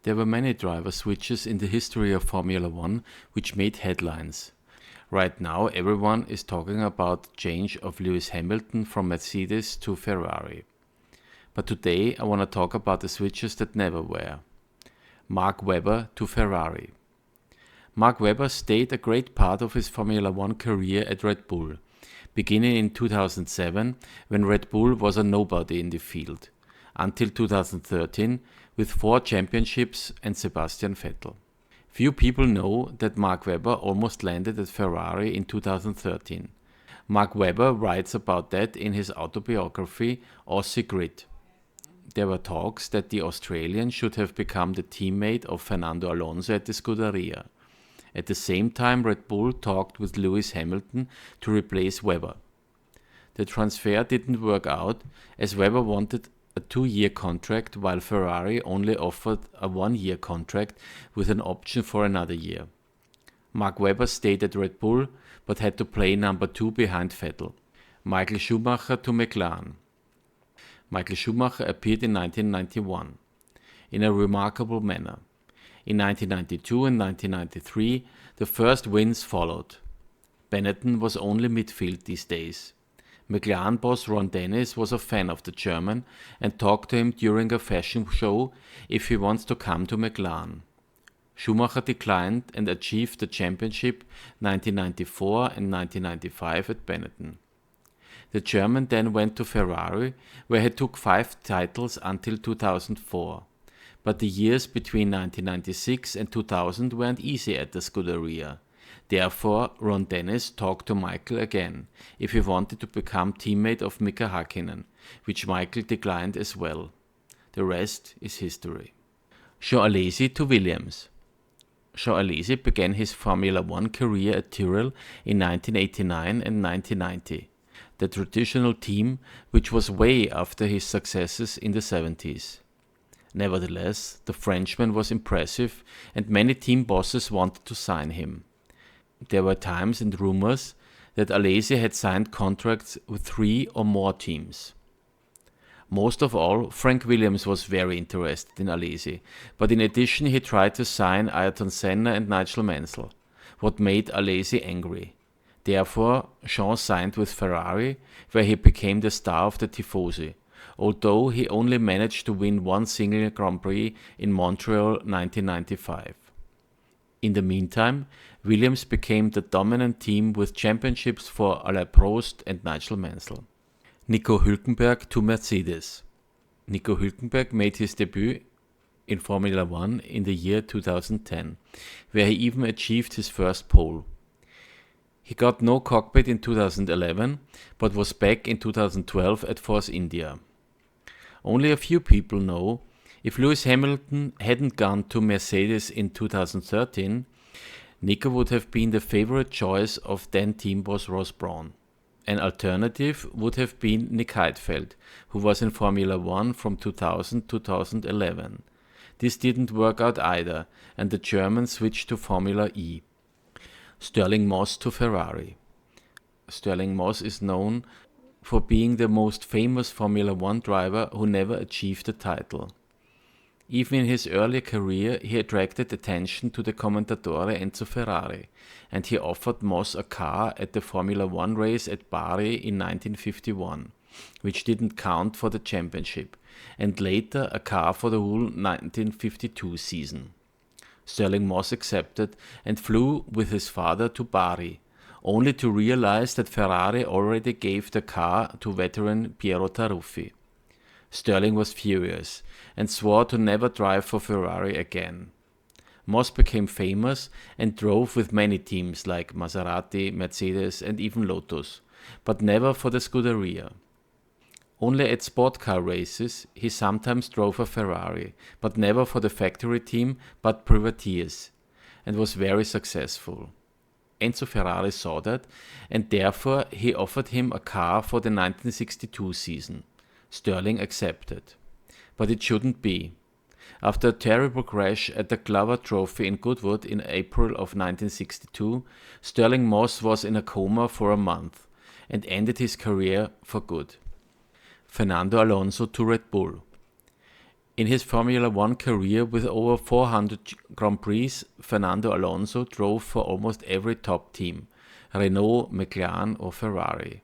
There were many driver switches in the history of Formula One which made headlines. Right now everyone is talking about the change of Lewis Hamilton from Mercedes to Ferrari. But today I want to talk about the switches that never were. Mark Webber to Ferrari. Mark Webber stayed a great part of his Formula One career at Red Bull, beginning in 2007 when Red Bull was a nobody in the field, until 2013 with 4 championships and Sebastian Vettel. Few people know that Mark Webber almost landed at Ferrari in 2013. Mark Webber writes about that in his autobiography Aussie Grid. There were talks that the Australian should have become the teammate of Fernando Alonso at the Scuderia. At the same time, Red Bull talked with Lewis Hamilton to replace Webber. The transfer didn't work out as Webber wanted a 2-year contract while Ferrari only offered a 1-year contract with an option for another year. Mark Webber stayed at Red Bull but had to play number 2 behind Vettel. Michael Schumacher to McLaren. Michael Schumacher appeared in 1991 in a remarkable manner. In 1992 and 1993 the first wins followed. Benetton was only midfield these days. McLaren boss Ron Dennis was a fan of the German and talked to him during a fashion show if he wants to come to McLaren. Schumacher declined and achieved the championship 1994 and 1995 at Benetton. The German then went to Ferrari, where he took 5 titles until 2004. But the years between 1996 and 2000 weren't easy at the Scuderia. Therefore, Ron Dennis talked to Michael again if he wanted to become teammate of Mika Hakkinen, which Michael declined as well. The rest is history. Jean Alesi to Williams. Jean Alesi began his Formula One career at Tyrrell in 1989 and 1990, the traditional team which was way after his successes in the 70s. Nevertheless, the Frenchman was impressive and many team bosses wanted to sign him. There were times and rumors that Alesi had signed contracts with 3 or more teams. Most of all, Frank Williams was very interested in Alesi, but in addition he tried to sign Ayrton Senna and Nigel Mansell, what made Alesi angry. Therefore, Jean signed with Ferrari, where he became the star of the Tifosi, although he only managed to win 1 single Grand Prix in Montreal 1995. In the meantime, Williams became the dominant team with championships for Alain Prost and Nigel Mansell. Nico Hulkenberg to Mercedes. Nico Hulkenberg made his debut in Formula One in the year 2010, where he even achieved his first pole. He got no cockpit in 2011, but was back in 2012 at Force India. Only a few people know if Lewis Hamilton hadn't gone to Mercedes in 2013, Nico would have been the favorite choice of then team boss Ross Brawn. An alternative would have been Nick Heidfeld, who was in Formula One from 2000 to 2011. This didn't work out either, and the German switched to Formula E. Stirling Moss to Ferrari. Stirling Moss is known for being the most famous Formula One driver who never achieved a title. Even in his early career, he attracted attention to the Commendatore Enzo Ferrari, and he offered Moss a car at the Formula One race at Bari in 1951, which didn't count for the championship, and later a car for the whole 1952 season. Stirling Moss accepted and flew with his father to Bari, only to realize that Ferrari already gave the car to veteran Piero Taruffi. Stirling was furious and swore to never drive for Ferrari again. Moss became famous and drove with many teams like Maserati, Mercedes and even Lotus, but never for the Scuderia. Only at sport car races he sometimes drove a Ferrari, but never for the factory team but privateers, and was very successful. Enzo Ferrari saw that, and therefore he offered him a car for the 1962 season. Stirling accepted. But it shouldn't be. After a terrible crash at the Glover Trophy in Goodwood in April of 1962, Stirling Moss was in a coma for a month and ended his career for good. Fernando Alonso to Red Bull. In his Formula One career with over 400 Grand Prix, Fernando Alonso drove for almost every top team, Renault, McLaren or Ferrari.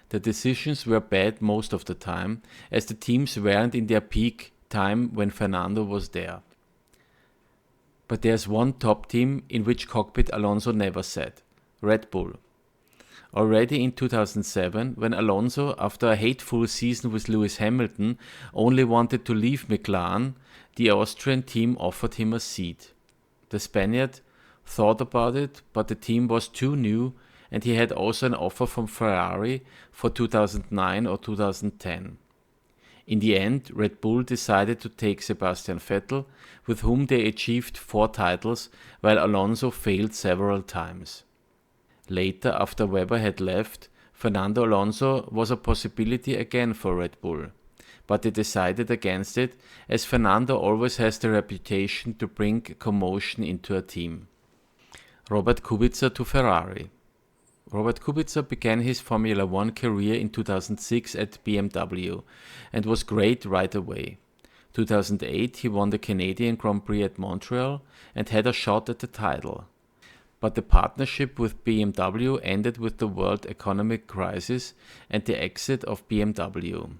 The decisions were bad most of the time, as the teams weren't in their peak time when Fernando was there. But there's one top team in which cockpit Alonso never sat: Red Bull. Already in 2007, when Alonso, after a hateful season with Lewis Hamilton, only wanted to leave McLaren, the Austrian team offered him a seat. The Spaniard thought about it, but the team was too new, and he had also an offer from Ferrari for 2009 or 2010. In the end, Red Bull decided to take Sebastian Vettel, with whom they achieved 4 titles, while Alonso failed several times. Later, after Webber had left, Fernando Alonso was a possibility again for Red Bull, but they decided against it, as Fernando always has the reputation to bring commotion into a team. Robert Kubica to Ferrari. Robert Kubica began his Formula One career in 2006 at BMW and was great right away. 2008 he won the Canadian Grand Prix at Montreal and had a shot at the title. But the partnership with BMW ended with the world economic crisis and the exit of BMW.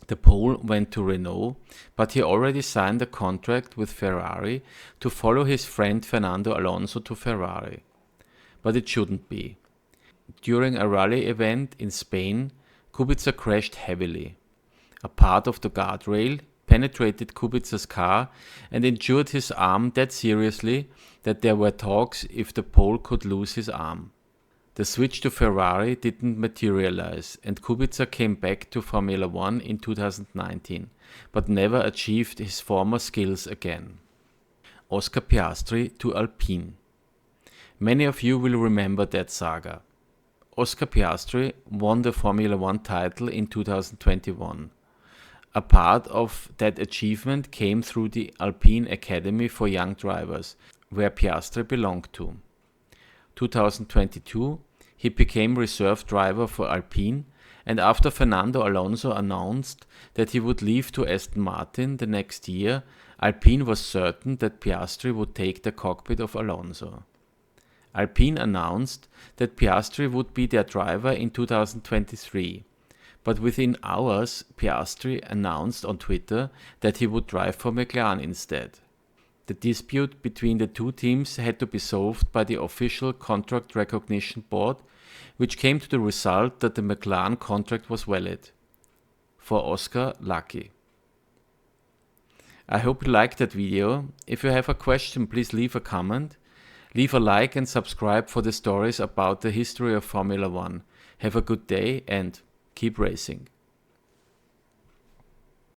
The pole went to Renault, but he already signed a contract with Ferrari to follow his friend Fernando Alonso to Ferrari. But it shouldn't be. During a rally event in Spain, Kubica crashed heavily. A part of the guardrail penetrated Kubica's car and injured his arm that seriously that there were talks if the pole could lose his arm. The switch to Ferrari didn't materialize, and Kubica came back to Formula One in 2019, but never achieved his former skills again. Oscar Piastri to Alpine. Many of you will remember that saga. Oscar Piastri won the Formula One title in 2021. A part of that achievement came through the Alpine Academy for Young Drivers, where Piastri belonged to. 2022, he became reserve driver for Alpine, and after Fernando Alonso announced that he would leave to Aston Martin the next year, Alpine was certain that Piastri would take the cockpit of Alonso. Alpine announced that Piastri would be their driver in 2023, but within hours Piastri announced on Twitter that he would drive for McLaren instead. The dispute between the two teams had to be solved by the official contract recognition board, which came to the result that the McLaren contract was valid. For Oscar, lucky. I hope you liked that video. If you have a question, please leave a comment. Leave a like and subscribe for the stories about the history of Formula One. Have a good day and keep racing.